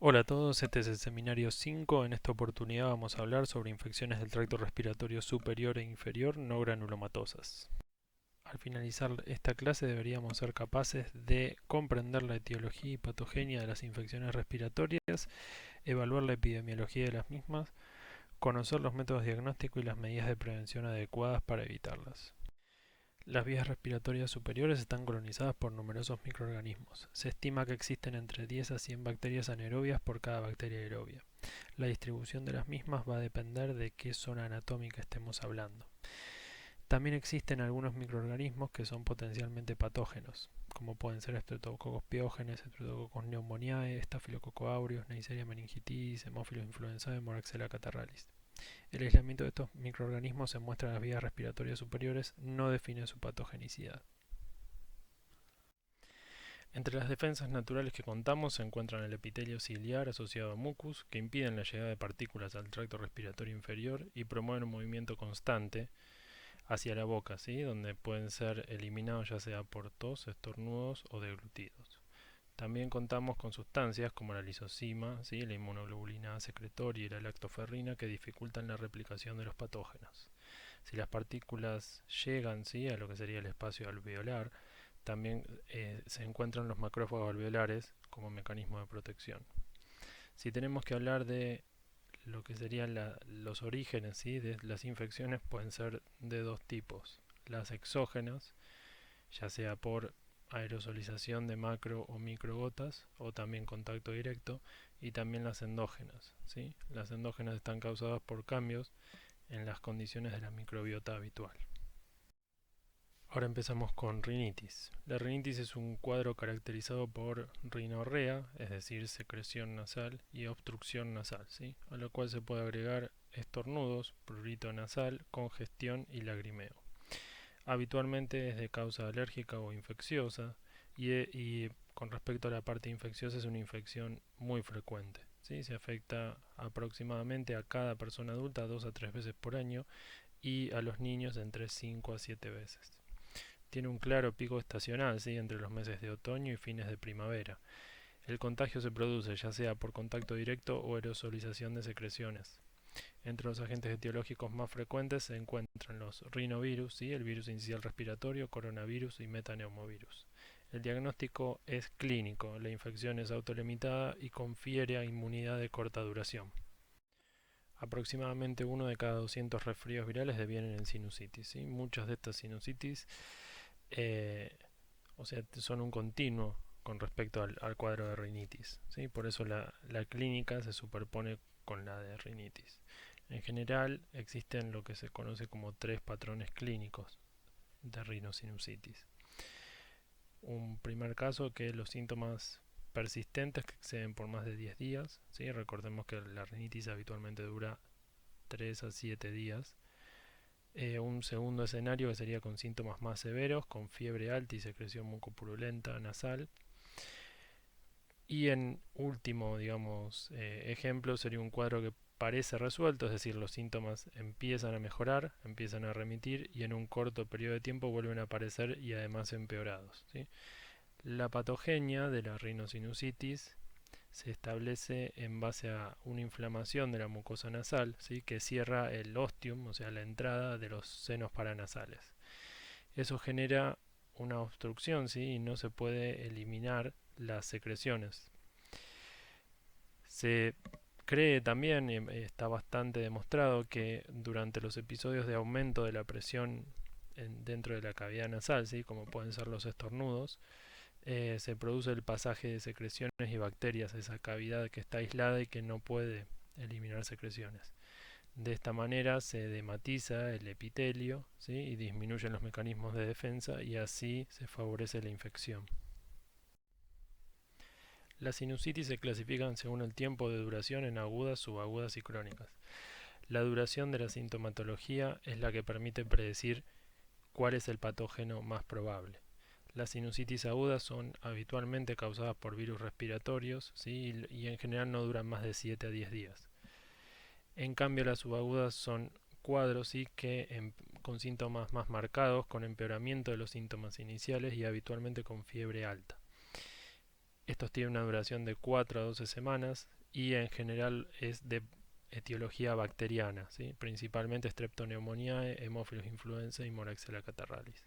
Hola a todos, este es el seminario 5. En esta oportunidad vamos a hablar sobre infecciones del tracto respiratorio superior e inferior no granulomatosas. Al finalizar esta clase deberíamos ser capaces de comprender la etiología y patogenia de las infecciones respiratorias, evaluar la epidemiología de las mismas, conocer los métodos diagnósticos y las medidas de prevención adecuadas para evitarlas. Las vías respiratorias superiores están colonizadas por numerosos microorganismos. Se estima que existen entre 10 a 100 bacterias anaerobias por cada bacteria aerobia. La distribución de las mismas va a depender de qué zona anatómica estemos hablando. También existen algunos microorganismos que son potencialmente patógenos, como pueden ser Streptococcus pyogenes, Streptococcus pneumoniae, Staphylococcus aureus, Neisseria meningitidis, Haemophilus influenzae, Moraxella catarrhalis. El aislamiento de estos microorganismos se muestra en las vías respiratorias superiores, no define su patogenicidad. Entre las defensas naturales que contamos se encuentran el epitelio ciliar asociado a mucus, que impiden la llegada de partículas al tracto respiratorio inferior y promueven un movimiento constante hacia la boca, ¿sí? Donde pueden ser eliminados ya sea por tos, estornudos o deglutidos. También contamos con sustancias como la lisozima, ¿sí? La inmunoglobulina secretoria y la lactoferrina que dificultan la replicación de los patógenos. Si las partículas llegan, ¿sí? A lo que sería el espacio alveolar, también se encuentran los macrófagos alveolares como mecanismo de protección. Si tenemos que hablar de lo que serían los orígenes, ¿sí? De las infecciones, pueden ser de dos tipos: las exógenas, ya sea por aerosolización de macro o microgotas o también contacto directo, y también las endógenas, ¿sí? Las endógenas están causadas por cambios en las condiciones de la microbiota habitual. Ahora empezamos con rinitis. La rinitis es un cuadro caracterizado por rinorrea, es decir, secreción nasal, y obstrucción nasal, ¿sí? A lo cual se puede agregar estornudos, prurito nasal, congestión y lagrimeo. Habitualmente es de causa alérgica o infecciosa y con respecto a la parte infecciosa es una infección muy frecuente, ¿sí? Se afecta aproximadamente a cada persona adulta 2 a 3 veces por año y a los niños entre 5 a 7 veces. Tiene un claro pico estacional, ¿sí? Entre los meses de otoño y fines de primavera. El contagio se produce ya sea por contacto directo o aerosolización de secreciones. Entre los agentes etiológicos más frecuentes se encuentran los rinovirus, ¿sí? El virus incisional respiratorio, coronavirus y metaneumovirus. El diagnóstico es clínico, la infección es autolimitada y confiere a inmunidad de corta duración. Aproximadamente uno de cada 200 resfríos virales devienen en sinusitis, ¿sí? Muchas de estas sinusitis eh, son un continuo con respecto al cuadro de rinitis, ¿sí? Por eso la clínica se superpone con la de rinitis. En general existen lo que se conoce como tres patrones clínicos de rinosinusitis. Un primer caso, que los síntomas persistentes que exceden por más de 10 días, ¿sí? Recordemos que la rinitis habitualmente dura 3 a 7 días. Un segundo escenario que sería con síntomas más severos, con fiebre alta y secreción mucopurulenta nasal. Y en último, digamos, ejemplo, sería un cuadro que parece resuelto, es decir, los síntomas empiezan a mejorar, empiezan a remitir y en un corto periodo de tiempo vuelven a aparecer y además empeorados, ¿sí? La patogenia de la rinosinusitis se establece en base a una inflamación de la mucosa nasal, ¿sí? Que cierra el ostium, o sea, la entrada de los senos paranasales. Eso genera una obstrucción, ¿sí? Y no se puede eliminar las secreciones. Se cree también, y está bastante demostrado, que durante los episodios de aumento de la presión dentro de la cavidad nasal, ¿sí? Como pueden ser los estornudos, se produce el pasaje de secreciones y bacterias a esa cavidad que está aislada y que no puede eliminar secreciones. De esta manera se dematiza el epitelio, ¿sí? Y disminuyen los mecanismos de defensa y así se favorece la infección. Las sinusitis se clasifican según el tiempo de duración en agudas, subagudas y crónicas. La duración de la sintomatología es la que permite predecir cuál es el patógeno más probable. Las sinusitis agudas son habitualmente causadas por virus respiratorios, ¿sí? Y en general no duran más de 7 a 10 días. En cambio, las subagudas son cuadros, ¿sí? Con síntomas más marcados, con empeoramiento de los síntomas iniciales y habitualmente con fiebre alta. Estos tienen una duración de 4 a 12 semanas y en general es de etiología bacteriana, ¿sí? Principalmente Streptoneumoniae, Haemophilus influenzae y Moraxella catarrhalis.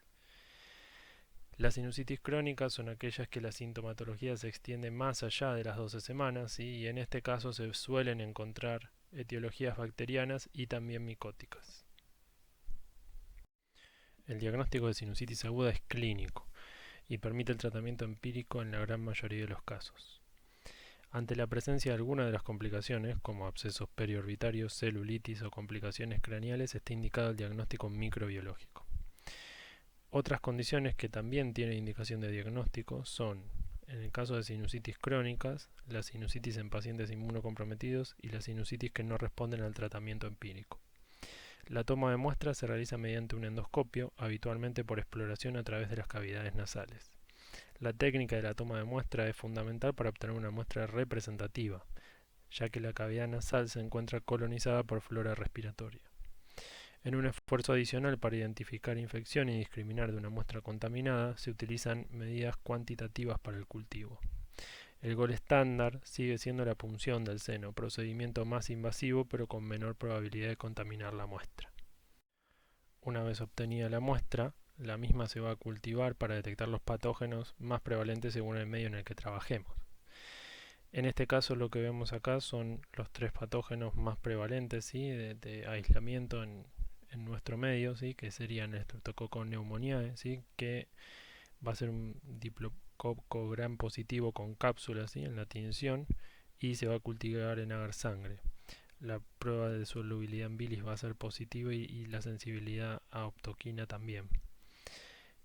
Las sinusitis crónicas son aquellas que la sintomatología se extiende más allá de las 12 semanas, ¿sí? Y en este caso se suelen encontrar etiologías bacterianas y también micóticas. El diagnóstico de sinusitis aguda es clínico y permite el tratamiento empírico en la gran mayoría de los casos. Ante la presencia de alguna de las complicaciones, como abscesos periorbitarios, celulitis o complicaciones craneales, está indicado el diagnóstico microbiológico. Otras condiciones que también tienen indicación de diagnóstico son, en el caso de sinusitis crónicas, la sinusitis en pacientes inmunocomprometidos y la sinusitis que no responden al tratamiento empírico. La toma de muestra se realiza mediante un endoscopio, habitualmente por exploración a través de las cavidades nasales. La técnica de la toma de muestra es fundamental para obtener una muestra representativa, ya que la cavidad nasal se encuentra colonizada por flora respiratoria. En un esfuerzo adicional para identificar infección y discriminar de una muestra contaminada, se utilizan medidas cuantitativas para el cultivo. El gol estándar sigue siendo la punción del seno, procedimiento más invasivo pero con menor probabilidad de contaminar la muestra. Una vez obtenida la muestra, la misma se va a cultivar para detectar los patógenos más prevalentes según el medio en el que trabajemos. En este caso lo que vemos acá son los 3 patógenos más prevalentes, ¿sí? de aislamiento en nuestro medio, ¿sí? Que serían el Streptococcus pneumoniae, ¿sí? Que va a ser un diplococo gram positivo con cápsulas, ¿sí? En la tinción, y se va a cultivar en agar sangre. La prueba de solubilidad en bilis va a ser positiva y la sensibilidad a optoquina también.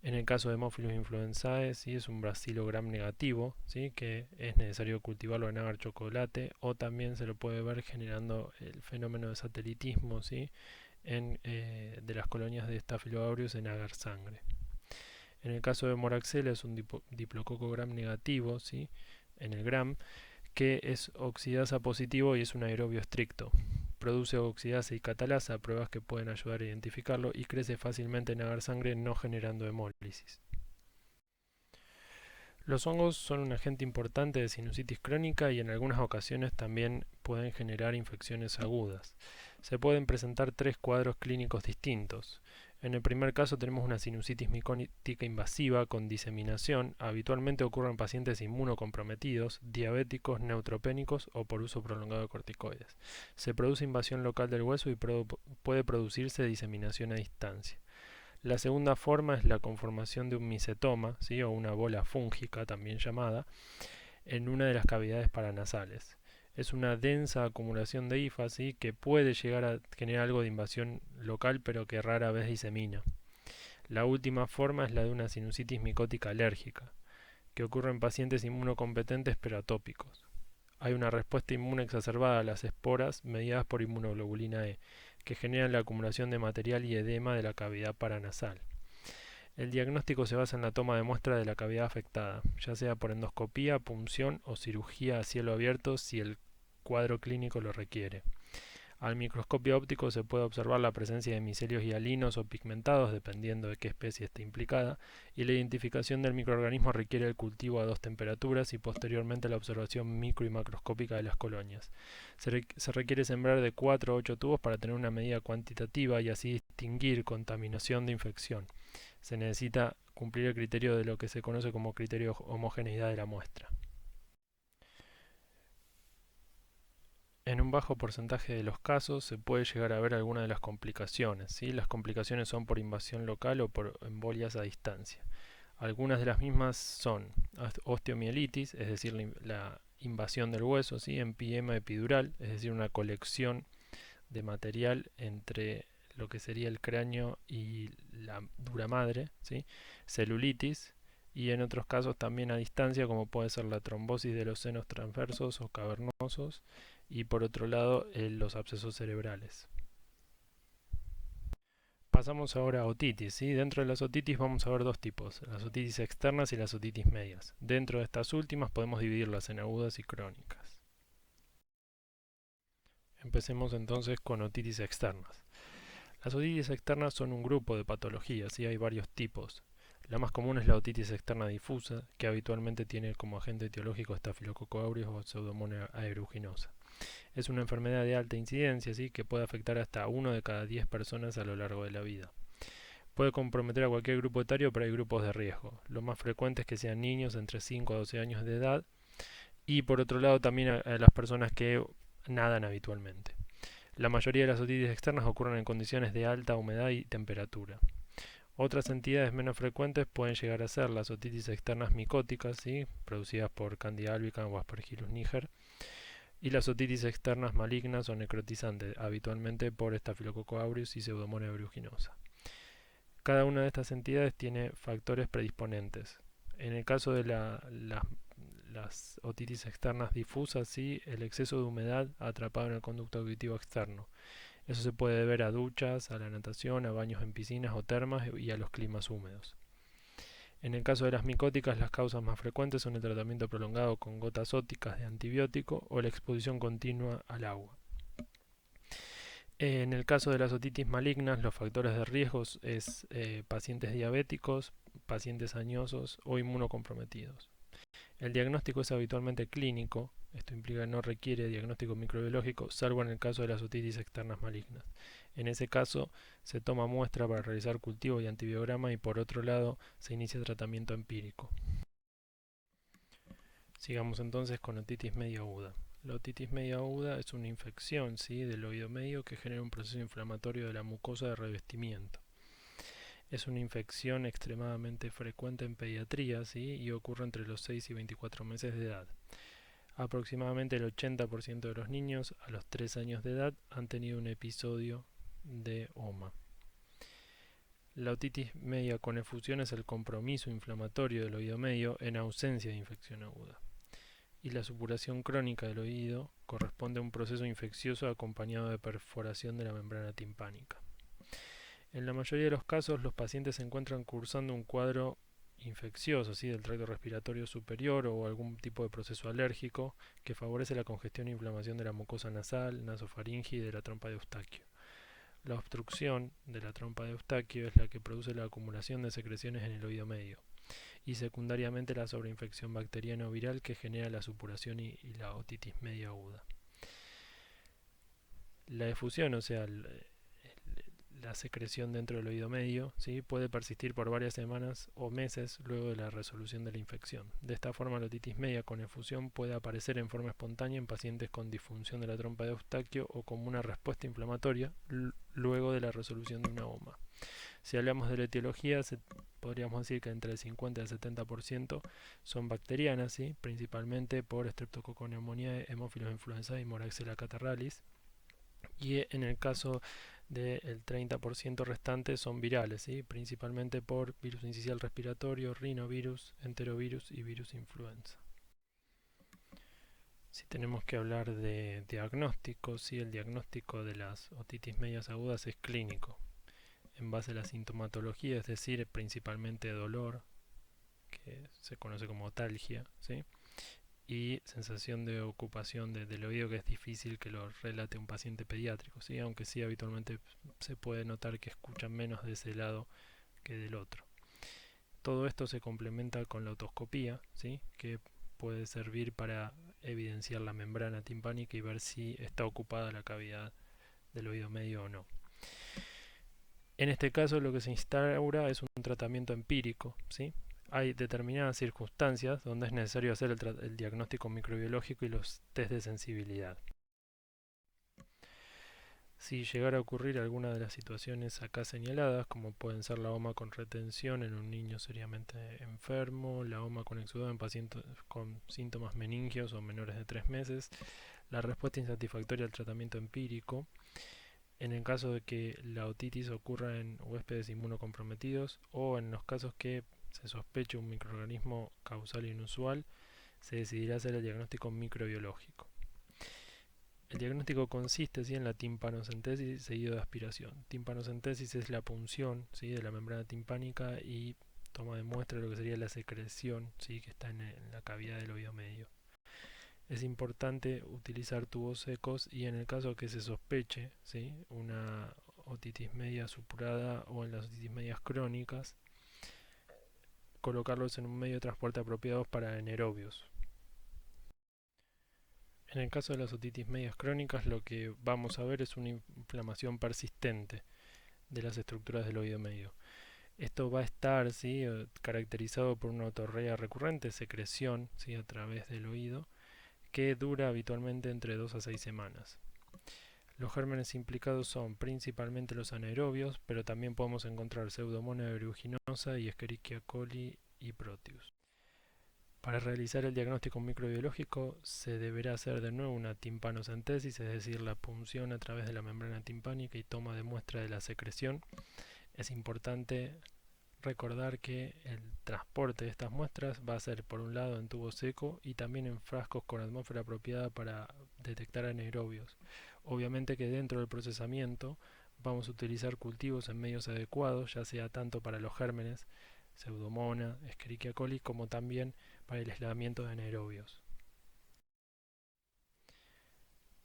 En el caso de Haemophilus influenzae, ¿sí? Es un Bacillogram negativo, ¿sí? Que es necesario cultivarlo en agar chocolate, o también se lo puede ver generando el fenómeno de satelitismo, ¿sí? De las colonias de Staphylococcus en agar sangre. En el caso de Moraxella es un diplococo gram negativo, ¿sí? En el gram, que es oxidasa positivo y es un aerobio estricto. Produce oxidasa y catalasa, pruebas que pueden ayudar a identificarlo, y crece fácilmente en agar sangre no generando hemólisis. Los hongos son un agente importante de sinusitis crónica y en algunas ocasiones también pueden generar infecciones agudas. Se pueden presentar 3 cuadros clínicos distintos. En el primer caso tenemos una sinusitis micótica invasiva con diseminación. Habitualmente ocurre en pacientes inmunocomprometidos, diabéticos, neutropénicos o por uso prolongado de corticoides. Se produce invasión local del hueso y puede producirse diseminación a distancia. La segunda forma es la conformación de un micetoma, ¿sí? O una bola fúngica también llamada, en una de las cavidades paranasales. Es una densa acumulación de hifas, ¿sí? Que puede llegar a generar algo de invasión local pero que rara vez disemina. La última forma es la de una sinusitis micótica alérgica, que ocurre en pacientes inmunocompetentes pero atópicos. Hay una respuesta inmune exacerbada a las esporas mediadas por inmunoglobulina E, que generan la acumulación de material y edema de la cavidad paranasal. El diagnóstico se basa en la toma de muestra de la cavidad afectada, ya sea por endoscopía, punción o cirugía a cielo abierto si el cuadro clínico lo requiere. Al microscopio óptico se puede observar la presencia de micelios hialinos o pigmentados, dependiendo de qué especie esté implicada, y la identificación del microorganismo requiere el cultivo a 2 temperaturas y posteriormente la observación micro y macroscópica de las colonias. Se requiere sembrar de 4 a 8 tubos para tener una medida cuantitativa y así distinguir contaminación de infección. Se necesita cumplir el criterio de lo que se conoce como criterio de homogeneidad de la muestra. En un bajo porcentaje de los casos se puede llegar a ver alguna de las complicaciones, ¿sí? Las complicaciones son por invasión local o por embolias a distancia. Algunas de las mismas son osteomielitis, es decir, la invasión del hueso, ¿sí? Empiema epidural, es decir, una colección de material entre lo que sería el cráneo y la dura madre, ¿sí? Celulitis, y en otros casos también a distancia, como puede ser la trombosis de los senos transversos o cavernosos, y por otro lado los abscesos cerebrales. Pasamos ahora a otitis, ¿sí? Dentro de las otitis vamos a ver 2 tipos, las otitis externas y las otitis medias. Dentro de estas últimas podemos dividirlas en agudas y crónicas. Empecemos entonces con otitis externas. Las otitis externas son un grupo de patologías y hay varios tipos. La más común es la otitis externa difusa, que habitualmente tiene como agente etiológico Staphylococcus aureus o Pseudomonas aeruginosa. Es una enfermedad de alta incidencia, ¿sí?, que puede afectar hasta 1 de cada 10 personas a lo largo de la vida. Puede comprometer a cualquier grupo etario, pero hay grupos de riesgo. Lo más frecuente es que sean niños entre 5 a 12 años de edad y por otro lado también a las personas que nadan habitualmente. La mayoría de las otitis externas ocurren en condiciones de alta humedad y temperatura. Otras entidades menos frecuentes pueden llegar a ser las otitis externas micóticas, ¿sí?, producidas por Candida albicans o Aspergillus niger, y las otitis externas malignas o necrotizantes, habitualmente por Staphylococcus aureus y Pseudomonas aeruginosa. Cada una de estas entidades tiene factores predisponentes. En el caso de las otitis externas difusas, ¿sí?, el exceso de humedad atrapado en el conducto auditivo externo. Eso se puede deber a duchas, a la natación, a baños en piscinas o termas y a los climas húmedos. En el caso de las micóticas, las causas más frecuentes son el tratamiento prolongado con gotas óticas de antibiótico o la exposición continua al agua. En el caso de las otitis malignas, los factores de riesgo es pacientes diabéticos, pacientes añosos o inmunocomprometidos. El diagnóstico es habitualmente clínico, esto implica que no requiere diagnóstico microbiológico, salvo en el caso de las otitis externas malignas. En ese caso, se toma muestra para realizar cultivo y antibiograma y por otro lado, se inicia tratamiento empírico. Sigamos entonces con otitis medio aguda. La otitis medio aguda es una infección, ¿sí?, del oído medio que genera un proceso inflamatorio de la mucosa de revestimiento. Es una infección extremadamente frecuente en pediatría, ¿sí?, y ocurre entre los 6 y 24 meses de edad. Aproximadamente el 80% de los niños a los 3 años de edad han tenido un episodio de OMA. La otitis media con efusión es el compromiso inflamatorio del oído medio en ausencia de infección aguda. Y la supuración crónica del oído corresponde a un proceso infeccioso acompañado de perforación de la membrana timpánica. En la mayoría de los casos, los pacientes se encuentran cursando un cuadro infeccioso, ¿sí?, del tracto respiratorio superior o algún tipo de proceso alérgico que favorece la congestión e inflamación de la mucosa nasal, nasofaringe y de la trompa de Eustaquio. La obstrucción de la trompa de Eustaquio es la que produce la acumulación de secreciones en el oído medio y secundariamente la sobreinfección bacteriana o viral que genera la supuración y la otitis media aguda. La efusión, o sea, la secreción dentro del oído medio, ¿sí?, puede persistir por varias semanas o meses luego de la resolución de la infección. De esta forma, la otitis media con efusión puede aparecer en forma espontánea en pacientes con disfunción de la trompa de Eustaquio o como una respuesta inflamatoria luego de la resolución de una OMA. Si hablamos de la etiología, podríamos decir que entre el 50 y el 70% son bacterianas, ¿sí?, principalmente por Streptococcus pneumoniae, Haemophilus influenzae y Moraxella catarrhalis. Y en el caso del 30% restante son virales, ¿sí?, principalmente por virus incisional respiratorio, rinovirus, enterovirus y virus influenza. Si tenemos que hablar de diagnóstico, ¿sí?, el diagnóstico de las otitis medias agudas es clínico, en base a la sintomatología, es decir, principalmente dolor, que se conoce como otalgia, ¿sí?, y sensación de ocupación del oído que es difícil que lo relate un paciente pediátrico, ¿sí?, aunque sí habitualmente se puede notar que escuchan menos de ese lado que del otro. Todo esto se complementa con la otoscopía, ¿sí?, que puede servir para evidenciar la membrana timpánica y ver si está ocupada la cavidad del oído medio o no. En este caso lo que se instaura es un tratamiento empírico, ¿sí? Hay determinadas circunstancias donde es necesario hacer el diagnóstico microbiológico y los test de sensibilidad. Si llegara a ocurrir alguna de las situaciones acá señaladas, como pueden ser la OMA con retención en un niño seriamente enfermo, la OMA con exudado en pacientes con síntomas meningios o menores de 3 meses, la respuesta insatisfactoria al tratamiento empírico, en el caso de que la otitis ocurra en huéspedes inmunocomprometidos o en los casos que se sospeche un microorganismo causal inusual, se decidirá hacer el diagnóstico microbiológico. El diagnóstico consiste, ¿sí?, en la timpanocentesis seguido de aspiración. Timpanocentesis es la punción, ¿sí?, de la membrana timpánica y toma de muestra lo que sería la secreción, ¿sí?, que está en la cavidad del oído medio. Es importante utilizar tubos secos y en el caso que se sospeche, ¿sí?, una otitis media supurada o en las otitis medias crónicas, colocarlos en un medio de transporte apropiado para anaerobios. En el caso de las otitis medias crónicas, lo que vamos a ver es una inflamación persistente de las estructuras del oído medio. Esto va a estar caracterizado por una otorrea recurrente, secreción a través del oído, que dura habitualmente entre 2 a 6 semanas. Los gérmenes implicados son principalmente los anaerobios, pero también podemos encontrar Pseudomonas aeruginosa y Escherichia coli y Proteus. Para realizar el diagnóstico microbiológico se deberá hacer de nuevo una timpanocentesis, es decir, la punción a través de la membrana timpánica y toma de muestra de la secreción. Es importante recordar que el transporte de estas muestras va a ser por un lado en tubo seco y también en frascos con atmósfera apropiada para detectar anaerobios. Obviamente que dentro del procesamiento vamos a utilizar cultivos en medios adecuados, ya sea tanto para los gérmenes Pseudomonas, Escherichia coli, como también para el aislamiento de anaerobios.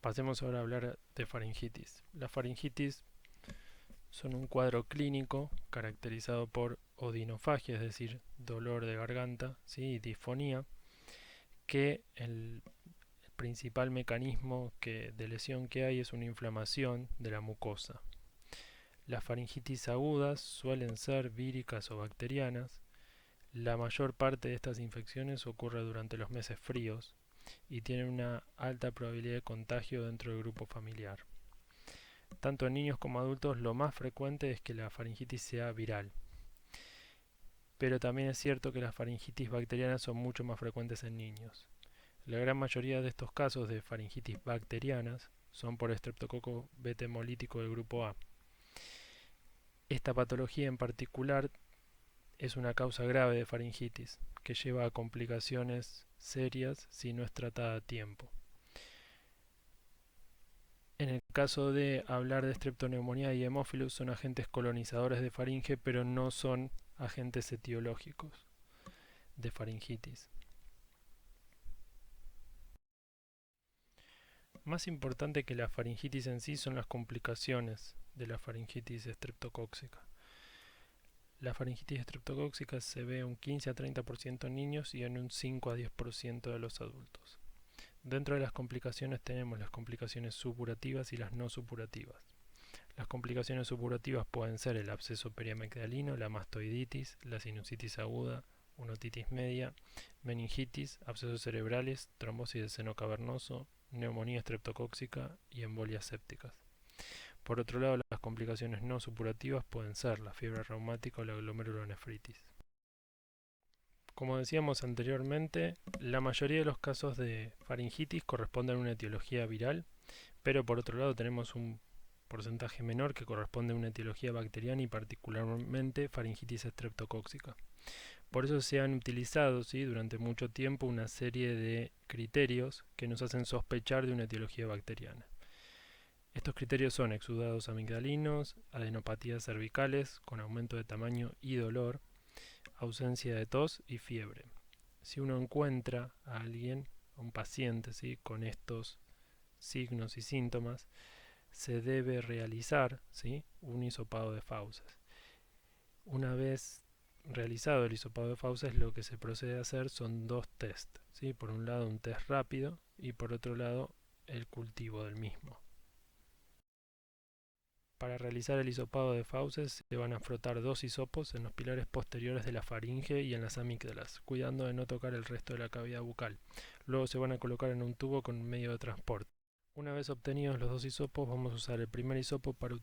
Pasemos ahora a hablar de faringitis. Las faringitis son un cuadro clínico caracterizado por odinofagia, es decir, dolor de garganta, y disfonía, que el principal mecanismo de lesión que hay es una inflamación de la mucosa. Las faringitis agudas suelen ser víricas o bacterianas. La mayor parte de estas infecciones ocurre durante los meses fríos y tienen una alta probabilidad de contagio dentro del grupo familiar. Tanto en niños como adultos, lo más frecuente es que la faringitis sea viral. Pero también es cierto que las faringitis bacterianas son mucho más frecuentes en niños. La gran mayoría de estos casos de faringitis bacterianas son por estreptococo beta hemolítico del grupo A. Esta patología en particular es una causa grave de faringitis, que lleva a complicaciones serias si no es tratada a tiempo. En el caso de hablar de streptoneumonía y hemófilus, son agentes colonizadores de faringe, pero no son agentes etiológicos de faringitis. Más importante que la faringitis en sí son las complicaciones de la faringitis estreptocóxica. La faringitis estreptocóxica se ve un 15 a 30% en niños y en un 5 a 10% de los adultos. Dentro de las complicaciones tenemos las complicaciones supurativas y las no supurativas. Las complicaciones supurativas pueden ser el absceso periamigdalino, la mastoiditis, la sinusitis aguda, una otitis media, meningitis, abscesos cerebrales, trombosis del seno cavernoso, neumonía estreptocóxica y embolias sépticas. Por otro lado, las complicaciones no supurativas pueden ser la fiebre reumática o la glomerulonefritis. Como decíamos anteriormente, la mayoría de los casos de faringitis corresponden a una etiología viral, pero por otro lado tenemos un porcentaje menor que corresponde a una etiología bacteriana y particularmente faringitis estreptocóxica. Por eso se han utilizado durante mucho tiempo una serie de criterios que nos hacen sospechar de una etiología bacteriana. Estos criterios son exudados amigdalinos, adenopatías cervicales con aumento de tamaño y dolor, ausencia de tos y fiebre. Si uno encuentra a alguien, a un paciente, con estos signos y síntomas, se debe realizar un hisopado de fauces. Una vez realizado el hisopado de fauces, lo que se procede a hacer son dos test. Por un lado un test rápido y por otro lado el cultivo del mismo. Para realizar el hisopado de fauces se van a frotar dos hisopos en los pilares posteriores de la faringe y en las amígdalas, cuidando de no tocar el resto de la cavidad bucal. Luego se van a colocar en un tubo con un medio de transporte. Una vez obtenidos los dos hisopos, vamos a usar el primer hisopo para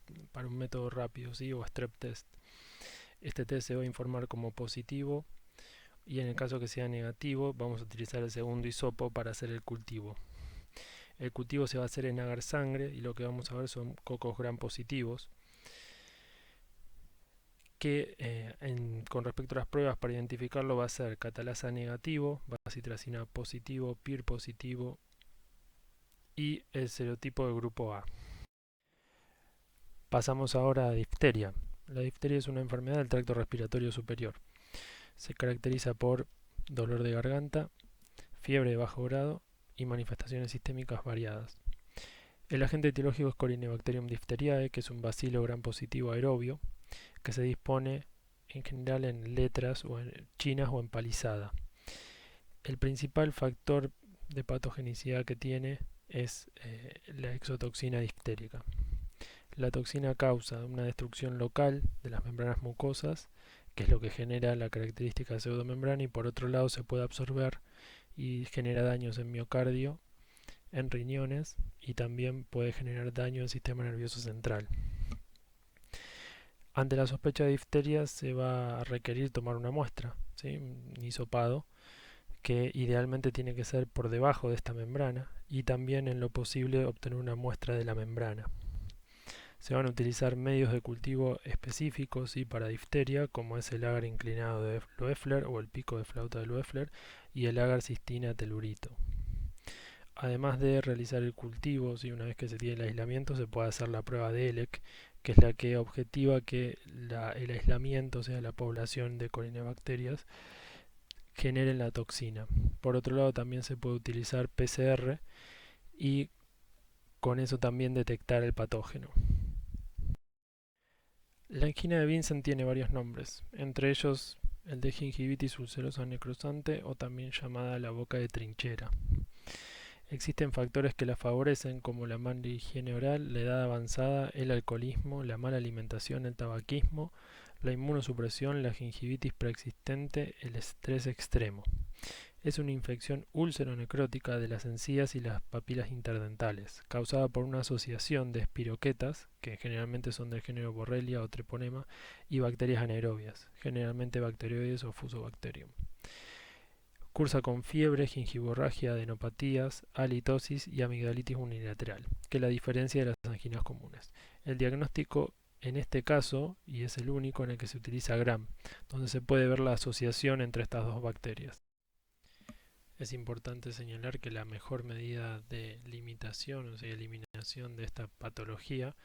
un método rápido, o strep test. Este test se va a informar como positivo y en el caso que sea negativo, vamos a utilizar el segundo hisopo para hacer el cultivo. El cultivo se va a hacer en agar sangre y lo que vamos a ver son cocos gram positivos que con respecto a las pruebas para identificarlo va a ser catalasa negativo, vacitracina positivo, PIR positivo y el serotipo del grupo A. Pasamos ahora a difteria. La difteria es una enfermedad del tracto respiratorio superior. Se caracteriza por dolor de garganta, fiebre de bajo grado y manifestaciones sistémicas variadas. El agente etiológico es Corynebacterium diphtheriae, que es un bacilo gram positivo aerobio, que se dispone en general en letras o en chinas o empalizada. El principal factor de patogenicidad que tiene es la exotoxina diftérica. La toxina causa una destrucción local de las membranas mucosas, que es lo que genera la característica pseudomembrana, y por otro lado se puede absorber y genera daños en miocardio, en riñones, y también puede generar daño en el sistema nervioso central. Ante la sospecha de difteria se va a requerir tomar una muestra, ¿sí? Un hisopado, que idealmente tiene que ser por debajo de esta membrana, y también en lo posible obtener una muestra de la membrana. Se van a utilizar medios de cultivo específicos para difteria, como es el agar inclinado de Loeffler o el pico de flauta de Loeffler y el agar cistina telurito. Además de realizar el cultivo, una vez que se tiene el aislamiento, se puede hacer la prueba de ELEC, que es la que objetiva que el aislamiento, o sea, la población de corinebacterias, generen la toxina. Por otro lado, también se puede utilizar PCR y con eso también detectar el patógeno. La angina de Vincent tiene varios nombres, entre ellos el de gingivitis ulcerosa necrosante o también llamada la boca de trinchera. Existen factores que la favorecen como la mala higiene oral, la edad avanzada, el alcoholismo, la mala alimentación, el tabaquismo, la inmunosupresión, la gingivitis preexistente, el estrés extremo. Es una infección úlcero-necrótica de las encías y las papilas interdentales, causada por una asociación de espiroquetas, que generalmente son del género Borrelia o Treponema, y bacterias anaerobias, generalmente Bacteroides o Fusobacterium. Cursa con fiebre, gingivorragia, adenopatías, halitosis y amigdalitis unilateral, que es la diferencia de las anginas comunes. El diagnóstico en este caso, y es el único en el que se utiliza Gram, donde se puede ver la asociación entre estas dos bacterias. Es importante señalar que la mejor medida de limitación, o sea, eliminación de esta patología,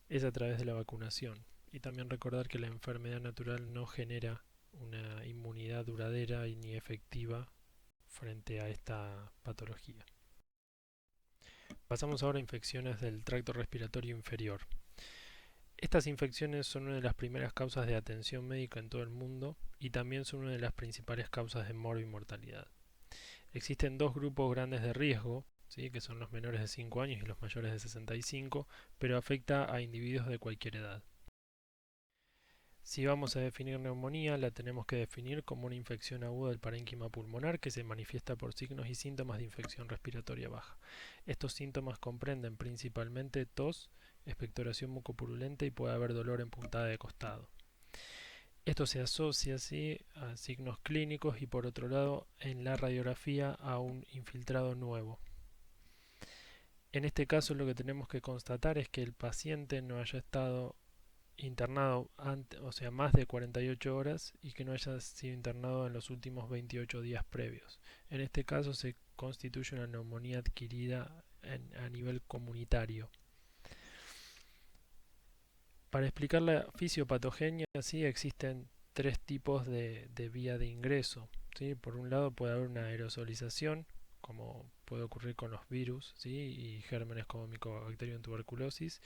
es a través de la vacunación. Y también recordar que la enfermedad natural no genera una inmunidad duradera ni efectiva frente a esta patología. Pasamos ahora a infecciones del tracto respiratorio inferior. Estas infecciones son una de las primeras causas de atención médica en todo el mundo y también son una de las principales causas de morbo y mortalidad. Existen dos grupos grandes de riesgo, ¿sí?, que son los menores de 5 años y los mayores de 65, pero afecta a individuos de cualquier edad. Si vamos a definir neumonía, la tenemos que definir como una infección aguda del parénquima pulmonar que se manifiesta por signos y síntomas de infección respiratoria baja. Estos síntomas comprenden principalmente tos, expectoración mucopurulenta y puede haber dolor en puntada de costado. Esto se asocia a signos clínicos y por otro lado en la radiografía a un infiltrado nuevo. En este caso lo que tenemos que constatar es que el paciente no haya estado internado más de 48 horas y que no haya sido internado en los últimos 28 días previos. En este caso se constituye una neumonía adquirida a nivel comunitario. Para explicar la fisiopatogenia, existen tres tipos de vía de ingreso. Por un lado puede haber una aerosolización, como puede ocurrir con los virus y gérmenes como Mycobacterium tuberculosis.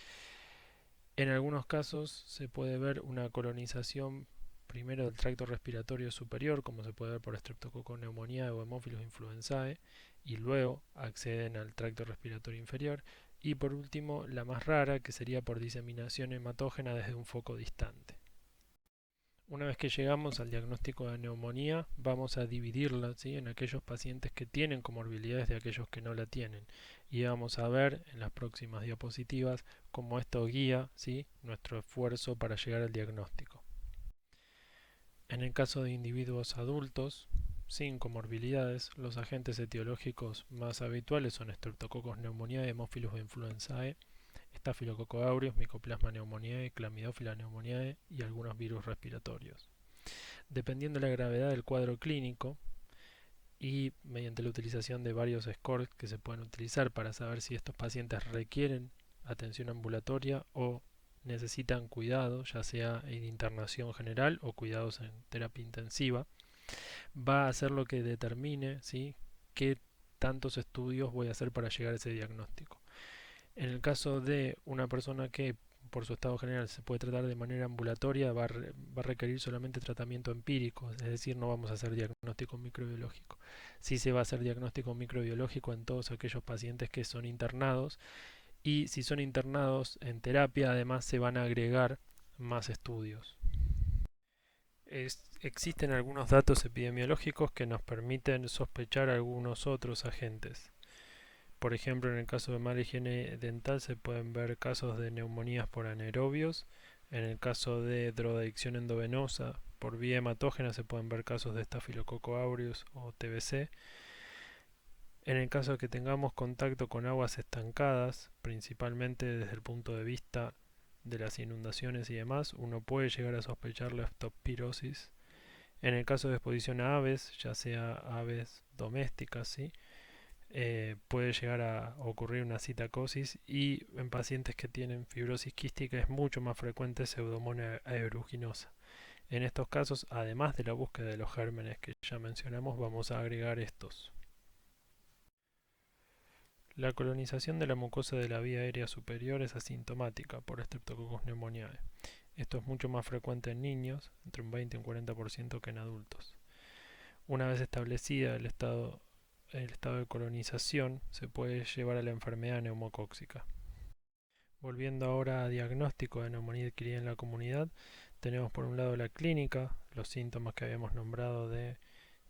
En algunos casos se puede ver una colonización primero del tracto respiratorio superior, como se puede ver por Streptococcus pneumoniae o Haemophilus influenzae, y luego acceden al tracto respiratorio inferior. Y por último, la más rara, que sería por diseminación hematógena desde un foco distante. Una vez que llegamos al diagnóstico de neumonía, vamos a dividirla en aquellos pacientes que tienen comorbilidades de aquellos que no la tienen. Y vamos a ver en las próximas diapositivas cómo esto guía nuestro esfuerzo para llegar al diagnóstico. En el caso de individuos adultos sin comorbilidades, los agentes etiológicos más habituales son Streptococcus pneumoniae, Haemophilus influenzae, Staphylococcus aureus, Mycoplasma pneumoniae, Chlamydophila pneumoniae y algunos virus respiratorios. Dependiendo de la gravedad del cuadro clínico y mediante la utilización de varios scores que se pueden utilizar para saber si estos pacientes requieren atención ambulatoria o necesitan cuidado, ya sea en internación general o cuidados en terapia intensiva, va a ser lo que determine qué tantos estudios voy a hacer para llegar a ese diagnóstico. En el caso de una persona que por su estado general se puede tratar de manera ambulatoria, va a requerir solamente tratamiento empírico, es decir, no vamos a hacer diagnóstico microbiológico. Sí se va a hacer diagnóstico microbiológico en todos aquellos pacientes que son internados, y si son internados en terapia, además se van a agregar más estudios. Existen algunos datos epidemiológicos que nos permiten sospechar algunos otros agentes. Por ejemplo, en el caso de mala higiene dental se pueden ver casos de neumonías por anaerobios. En el caso de drogadicción endovenosa por vía hematógena se pueden ver casos de Staphylococcus aureus o TBC. En el caso de que tengamos contacto con aguas estancadas, principalmente desde el punto de vista de las inundaciones y demás, uno puede llegar a sospechar la leptospirosis. En el caso de exposición a aves, ya sea aves domésticas, ¿sí? Puede llegar a ocurrir una citacosis, y en pacientes que tienen fibrosis quística es mucho más frecuente Pseudomonas aeruginosa. En estos casos, además de la búsqueda de los gérmenes que ya mencionamos, vamos a agregar estos. La colonización de la mucosa de la vía aérea superior es asintomática por Streptococcus pneumoniae. Esto es mucho más frecuente en niños, entre un 20 y un 40% que en adultos. Una vez establecida el estado de colonización, se puede llevar a la enfermedad neumocóxica. Volviendo ahora a diagnóstico de neumonía adquirida en la comunidad, tenemos por un lado la clínica, los síntomas que habíamos nombrado de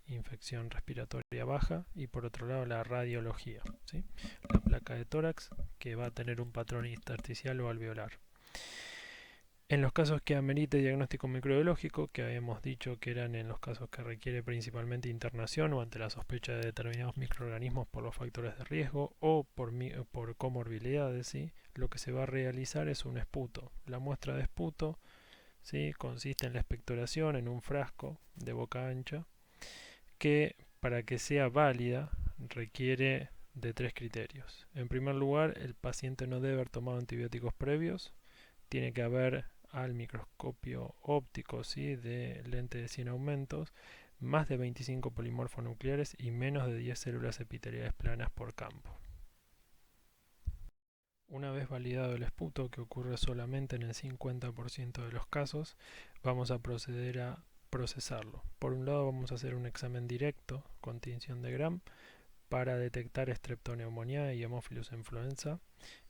infección respiratoria baja, y por otro lado la radiología, ¿sí? La placa de tórax, que va a tener un patrón intersticial o alveolar. En los casos que amerite diagnóstico microbiológico, que habíamos dicho que eran en los casos que requiere principalmente internación o ante la sospecha de determinados microorganismos por los factores de riesgo o por comorbilidades, ¿sí? Lo que se va a realizar es un esputo. La muestra de esputo, ¿sí? Consiste en la expectoración en un frasco de boca ancha, que para que sea válida requiere de 3 criterios. En primer lugar, el paciente no debe haber tomado antibióticos previos, tiene que haber al microscopio óptico, ¿sí? De lente de 100 aumentos, más de 25 polimorfonucleares y menos de 10 células epiteliales planas por campo. Una vez validado el esputo, que ocurre solamente en el 50% de los casos, vamos a proceder a procesarlo. Por un lado vamos a hacer un examen directo con tinción de Gram para detectar Streptoneumoniae y Haemophilus influenza,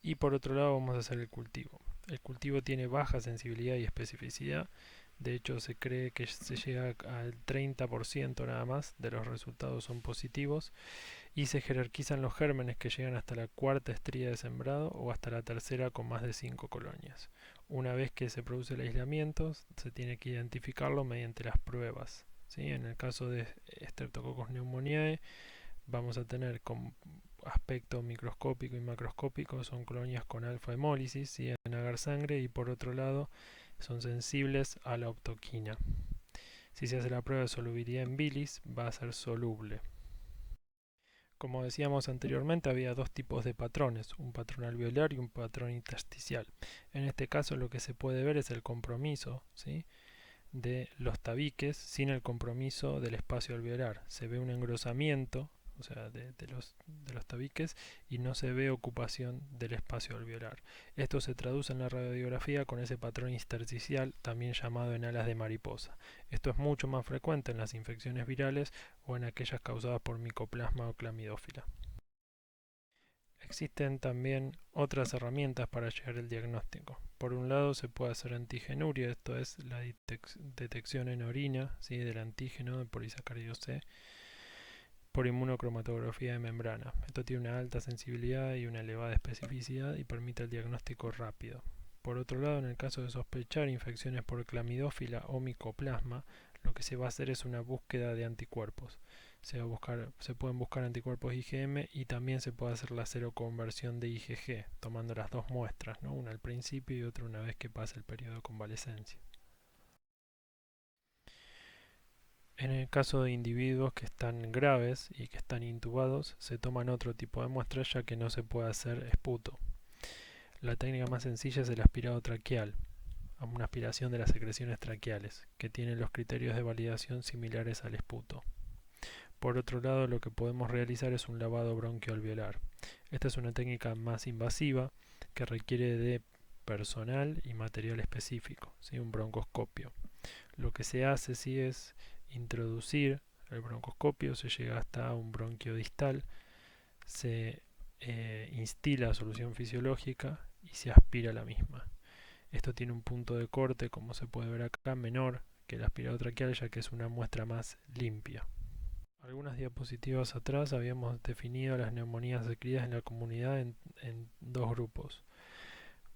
y por otro lado vamos a hacer el cultivo. El cultivo tiene baja sensibilidad y especificidad, de hecho se cree que se llega al 30% nada más de los resultados son positivos, y se jerarquizan los gérmenes que llegan hasta la cuarta estría de sembrado o hasta la tercera con más de 5 colonias. Una vez que se produce el aislamiento, se tiene que identificarlo mediante las pruebas, ¿sí? En el caso de Streptococcus pneumoniae, vamos a tener con aspecto microscópico y macroscópico, son colonias con alfa hemólisis, ¿sí? En agar sangre, y por otro lado son sensibles a la optoquina. Si se hace la prueba de solubilidad en bilis, va a ser soluble. Como decíamos anteriormente, había dos tipos de patrones, un patrón alveolar y un patrón intersticial. En este caso lo que se puede ver es el compromiso, ¿sí? De los tabiques sin el compromiso del espacio alveolar. Se ve un engrosamiento, o sea, de los tabiques, y no se ve ocupación del espacio alveolar. Esto se traduce en la radiografía con ese patrón intersticial, también llamado en alas de mariposa. Esto es mucho más frecuente en las infecciones virales o en aquellas causadas por micoplasma o clamidófila. Existen también otras herramientas para llegar al diagnóstico. Por un lado se puede hacer antigenuria, esto es la detección en orina, ¿sí? Del antígeno de polisacárido C por inmunocromatografía de membrana. Esto tiene una alta sensibilidad y una elevada especificidad y permite el diagnóstico rápido. Por otro lado, en el caso de sospechar infecciones por clamidófila o micoplasma, lo que se va a hacer es una búsqueda de anticuerpos. Se pueden buscar anticuerpos IgM, y también se puede hacer la seroconversión de IgG, tomando las dos muestras, ¿no? Una al principio y otra una vez que pase el periodo de convalecencia. En el caso de individuos que están graves y que están intubados, se toman otro tipo de muestras, ya que no se puede hacer esputo. La técnica más sencilla es el aspirado traqueal, una aspiración de las secreciones traqueales, que tiene los criterios de validación similares al esputo. Por otro lado, lo que podemos realizar es un lavado bronquioalveolar. Esta es una técnica más invasiva que requiere de personal y material específico, ¿sí? Un broncoscopio. Lo que se hace sí es introducir el broncoscopio, se llega hasta un bronquio distal, se instila solución fisiológica y se aspira la misma. Esto tiene un punto de corte, como se puede ver acá, menor que el aspirado traqueal, ya que es una muestra más limpia. Algunas diapositivas atrás habíamos definido las neumonías adquiridas en la comunidad en dos grupos,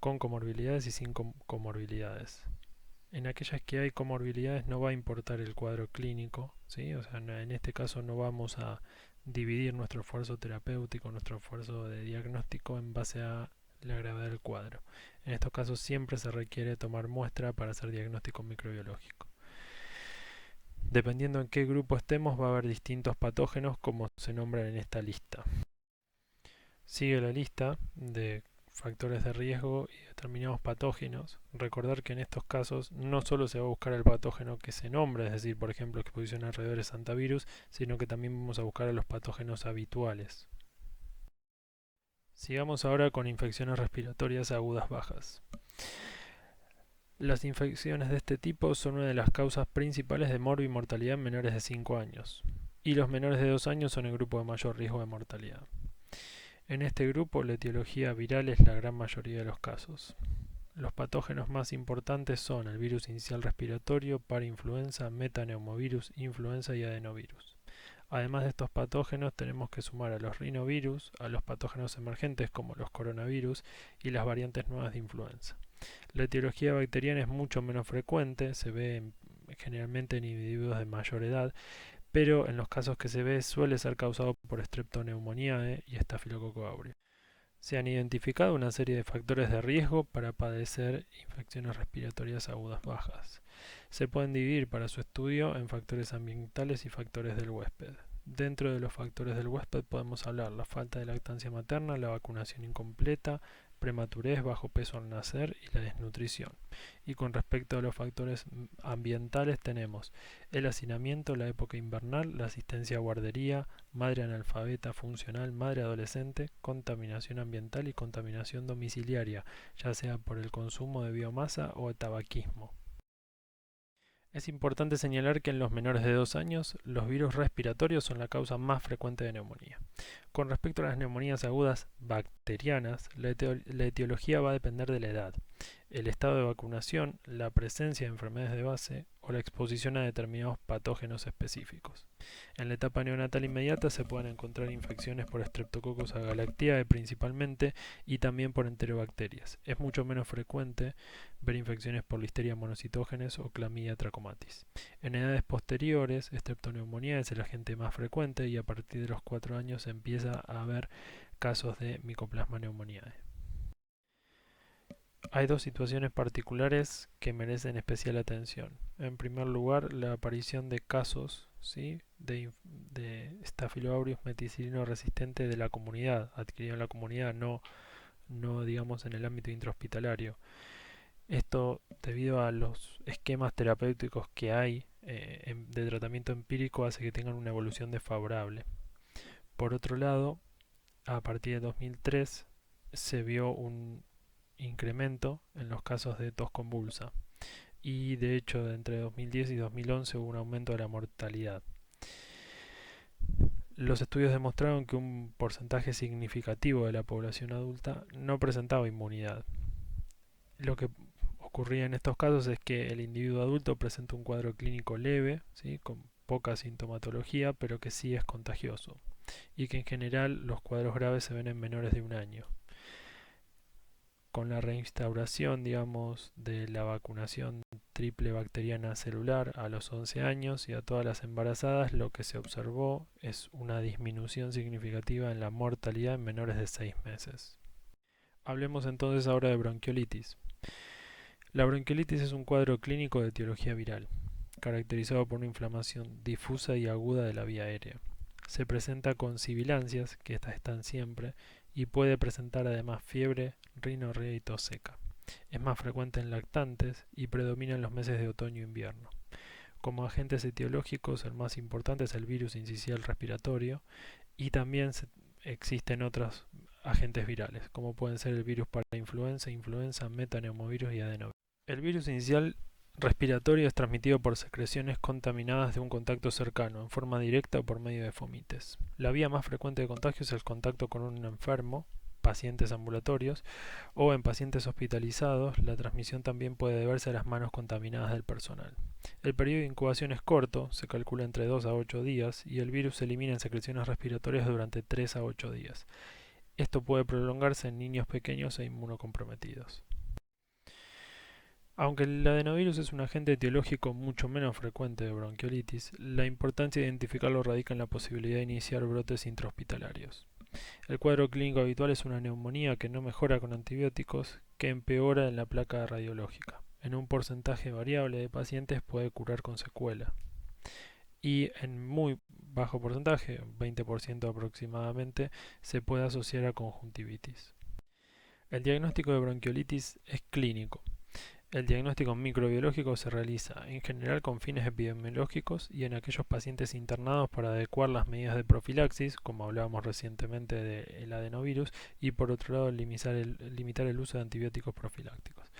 con comorbilidades y sin comorbilidades. En aquellas que hay comorbilidades no va a importar el cuadro clínico, ¿sí? O sea, en este caso no vamos a dividir nuestro esfuerzo terapéutico, nuestro esfuerzo de diagnóstico en base a la gravedad del cuadro. En estos casos siempre se requiere tomar muestra para hacer diagnóstico microbiológico. Dependiendo en qué grupo estemos, va a haber distintos patógenos como se nombran en esta lista. Sigue la lista de factores de riesgo y determinados patógenos. Recordar que en estos casos no solo se va a buscar el patógeno que se nombra, es decir, por ejemplo, exposición a alrededores antivirus, sino que también vamos a buscar a los patógenos habituales. Sigamos ahora con infecciones respiratorias agudas bajas. Las infecciones de este tipo son una de las causas principales de morbimortalidad en menores de 5 años, y los menores de 2 años son el grupo de mayor riesgo de mortalidad. En este grupo, la etiología viral es la gran mayoría de los casos. Los patógenos más importantes son el virus inicial respiratorio, parainfluenza, metaneumovirus, influenza y adenovirus. Además de estos patógenos, tenemos que sumar a los rinovirus, a los patógenos emergentes como los coronavirus y las variantes nuevas de influenza. La etiología bacteriana es mucho menos frecuente, se ve generalmente en individuos de mayor edad, pero en los casos que se ve suele ser causado por Streptoneumoniae y Staphylococcus aureus. Se han identificado una serie de factores de riesgo para padecer infecciones respiratorias agudas bajas. Se pueden dividir para su estudio en factores ambientales y factores del huésped. Dentro de los factores del huésped podemos hablar la falta de lactancia materna, la vacunación incompleta, prematurez, bajo peso al nacer y la desnutrición. Y con respecto a los factores ambientales tenemos el hacinamiento, la época invernal, la asistencia a guardería, madre analfabeta funcional, madre adolescente, contaminación ambiental y contaminación domiciliaria, ya sea por el consumo de biomasa o de tabaquismo. Es importante señalar que en los menores de 2 años los virus respiratorios son la causa más frecuente de neumonía. Con respecto a las neumonías agudas bacterianas, la etiología va a depender de la edad, el estado de vacunación, la presencia de enfermedades de base o la exposición a determinados patógenos específicos. En la etapa neonatal inmediata se pueden encontrar infecciones por Streptococcus agalactiae principalmente y también por enterobacterias. Es mucho menos frecuente ver infecciones por Listeria monocytogenes o Chlamydia trachomatis. En edades posteriores, Streptoneumoniae es el agente más frecuente y a partir de los 4 años se empieza a haber casos de Mycoplasma pneumoniae. Hay dos situaciones particulares que merecen especial atención. En primer lugar, la aparición de casos, ¿sí?, de Staphylococcus aureus meticilino resistente de la comunidad, adquirido en la comunidad, no digamos en el ámbito intrahospitalario. Esto debido a los esquemas terapéuticos que hay de tratamiento empírico hace que tengan una evolución desfavorable. Por otro lado, a partir de 2003 se vio un incremento en los casos de tos convulsa y de hecho entre 2010 y 2011 hubo un aumento de la mortalidad. Los estudios demostraron que un porcentaje significativo de la población adulta no presentaba inmunidad. Lo que ocurría en estos casos es que el individuo adulto presenta un cuadro clínico leve, ¿sí?, con poca sintomatología, pero que sí es contagioso, y que en general los cuadros graves se ven en menores de 1 año. Con la reinstauración, digamos, de la vacunación triple bacteriana celular a los 11 años y a todas las embarazadas, lo que se observó es una disminución significativa en la mortalidad en menores de 6 meses. Hablemos entonces ahora de bronquiolitis. La bronquiolitis es un cuadro clínico de etiología viral, caracterizado por una inflamación difusa y aguda de la vía aérea. Se presenta con sibilancias, que estas están siempre, y puede presentar además fiebre, rinorrea y tos seca. Es más frecuente en lactantes y predomina en los meses de otoño e invierno. Como agentes etiológicos, el más importante es el virus incisional respiratorio y también existen otros agentes virales, como pueden ser el virus para influenza, metaneumovirus y adenovirus. El virus inicial respiratorio es transmitido por secreciones contaminadas de un contacto cercano, en forma directa o por medio de fomites. La vía más frecuente de contagio es el contacto con un enfermo, pacientes ambulatorios, o en pacientes hospitalizados. La transmisión también puede deberse a las manos contaminadas del personal. El periodo de incubación es corto, se calcula entre 2 a 8 días, y el virus se elimina en secreciones respiratorias durante 3 a 8 días. Esto puede prolongarse en niños pequeños e inmunocomprometidos. Aunque el adenovirus es un agente etiológico mucho menos frecuente de bronquiolitis, la importancia de identificarlo radica en la posibilidad de iniciar brotes intrahospitalarios. El cuadro clínico habitual es una neumonía que no mejora con antibióticos, que empeora en la placa radiológica. En un porcentaje variable de pacientes puede curar con secuela. Y en muy bajo porcentaje, 20% aproximadamente, se puede asociar a conjuntivitis. El diagnóstico de bronquiolitis es clínico. El diagnóstico microbiológico se realiza en general con fines epidemiológicos y en aquellos pacientes internados para adecuar las medidas de profilaxis, como hablábamos recientemente del adenovirus, y por otro lado limitar el uso de antibióticos profilácticos.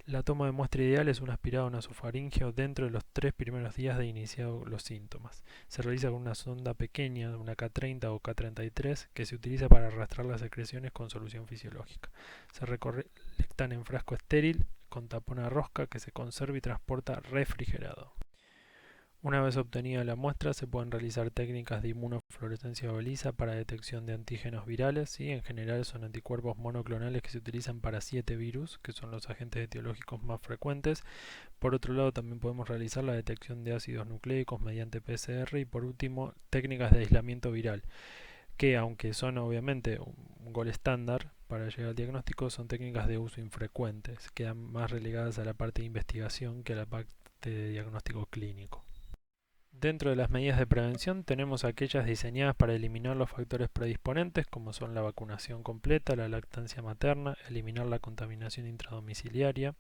La toma de muestra ideal es un aspirado nasofaríngeo dentro de los 3 primeros días de iniciados los síntomas. Se realiza con una sonda pequeña, una K30 o K33, que se utiliza para arrastrar las secreciones con solución fisiológica. Se recolectan en frasco estéril con tapón a rosca que se conserva y transporta refrigerado. Una vez obtenida la muestra, se pueden realizar técnicas de inmunofluorescencia ELISA para detección de antígenos virales, y en general son anticuerpos monoclonales que se utilizan para 7 virus, que son los agentes etiológicos más frecuentes. Por otro lado, también podemos realizar la detección de ácidos nucleicos mediante PCR y, por último, técnicas de aislamiento viral, que aunque son obviamente un gol estándar para llegar al diagnóstico, son técnicas de uso infrecuentes, quedan más relegadas a la parte de investigación que a la parte de diagnóstico clínico. Dentro de las medidas de prevención tenemos aquellas diseñadas para eliminar los factores predisponentes, como son la vacunación completa, la lactancia materna, eliminar la contaminación intradomiciliaria.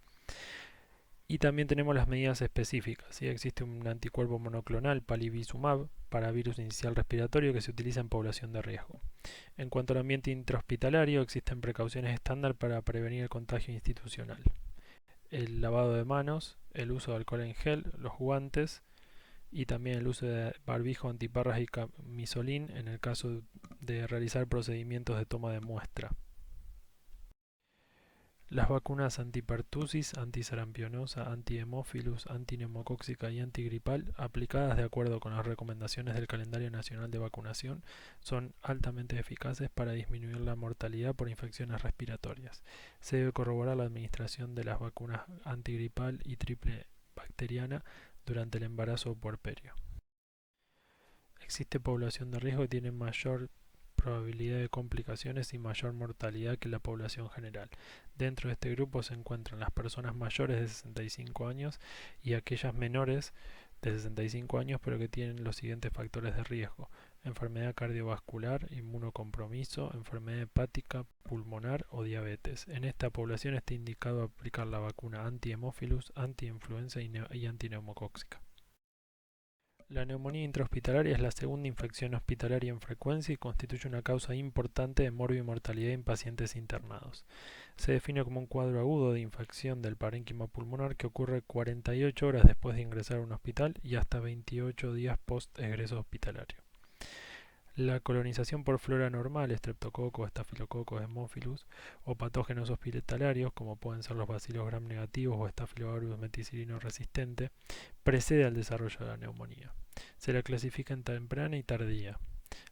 Y también tenemos las medidas específicas. ¿Sí? Existe un anticuerpo monoclonal, palivizumab, para virus inicial respiratorio que se utiliza en población de riesgo. En cuanto al ambiente intrahospitalario, existen precauciones estándar para prevenir el contagio institucional. El lavado de manos, el uso de alcohol en gel, los guantes y también el uso de barbijo, antiparras y camisolín en el caso de realizar procedimientos de toma de muestra. Las vacunas antipertusis, antisarampionosa, antihemófilus, antineumocóxica y antigripal, aplicadas de acuerdo con las recomendaciones del Calendario Nacional de Vacunación, son altamente eficaces para disminuir la mortalidad por infecciones respiratorias. Se debe corroborar la administración de las vacunas antigripal y triple bacteriana durante el embarazo o puerperio. Existe población de riesgo que tiene mayor probabilidad de complicaciones y mayor mortalidad que la población general. Dentro de este grupo se encuentran las personas mayores de 65 años y aquellas menores de 65 años pero que tienen los siguientes factores de riesgo: enfermedad cardiovascular, inmunocompromiso, enfermedad hepática, pulmonar o diabetes. En esta población está indicado aplicar la vacuna anti-hemófilus, anti-influenza y antineumocóxica. La neumonía intrahospitalaria es la segunda infección hospitalaria en frecuencia y constituye una causa importante de morbimortalidad en pacientes internados. Se define como un cuadro agudo de infección del parénquima pulmonar que ocurre 48 horas después de ingresar a un hospital y hasta 28 días post-egreso hospitalario. La colonización por flora normal, estreptococos, estafilococos, hemófilus, o patógenos hospitalarios, como pueden ser los bacilos gram negativos o Staphylococcus meticilino resistente, precede al desarrollo de la neumonía. Se la clasifica en temprana y tardía.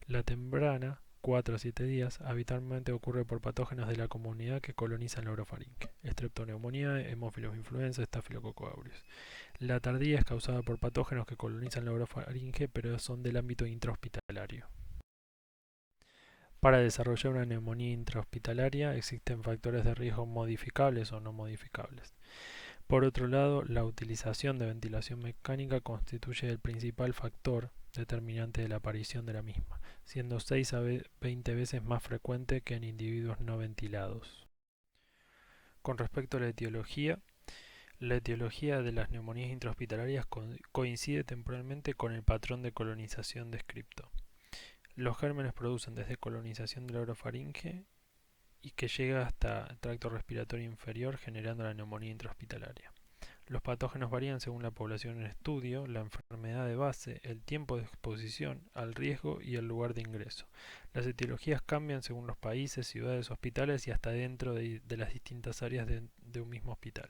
La temprana, 4 a 7 días, habitualmente ocurre por patógenos de la comunidad que colonizan la orofaringe: Streptoneumonía, Haemophilus influenza, Staphylococcus aureus. La tardía es causada por patógenos que colonizan la orofaringe pero son del ámbito intrahospitalario. Para desarrollar una neumonía intrahospitalaria existen factores de riesgo modificables o no modificables. Por otro lado, la utilización de ventilación mecánica constituye el principal factor determinante de la aparición de la misma, siendo 6 a 20 veces más frecuente que en individuos no ventilados. Con respecto a la etiología de las neumonías intrahospitalarias coincide temporalmente con el patrón de colonización descripto. Los gérmenes producen desde colonización de la orofaringe y que llega hasta el tracto respiratorio inferior generando la neumonía intrahospitalaria. Los patógenos varían según la población en estudio, la enfermedad de base, el tiempo de exposición al riesgo y el lugar de ingreso. Las etiologías cambian según los países, ciudades, hospitales y hasta dentro de las distintas áreas de un mismo hospital.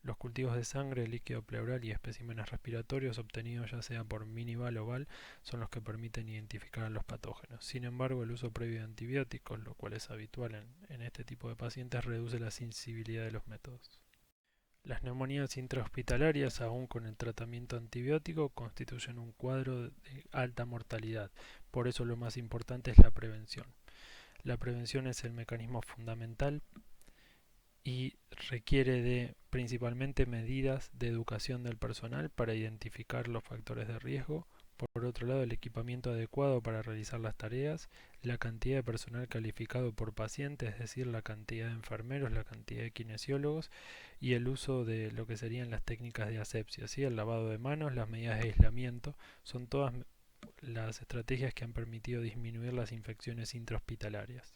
Los cultivos de sangre, líquido pleural y especímenes respiratorios obtenidos ya sea por minival o val son los que permiten identificar a los patógenos. Sin embargo, el uso previo de antibióticos, lo cual es habitual en este tipo de pacientes, reduce la sensibilidad de los métodos. Las neumonías intrahospitalarias, aún con el tratamiento antibiótico, constituyen un cuadro de alta mortalidad. Por eso lo más importante es la prevención. La prevención es el mecanismo fundamental y requiere de principalmente medidas de educación del personal para identificar los factores de riesgo. Por otro lado, el equipamiento adecuado para realizar las tareas, la cantidad de personal calificado por paciente, es decir, la cantidad de enfermeros, la cantidad de kinesiólogos y el uso de lo que serían las técnicas de asepsia, ¿sí? El lavado de manos, las medidas de aislamiento, son todas las estrategias que han permitido disminuir las infecciones intrahospitalarias.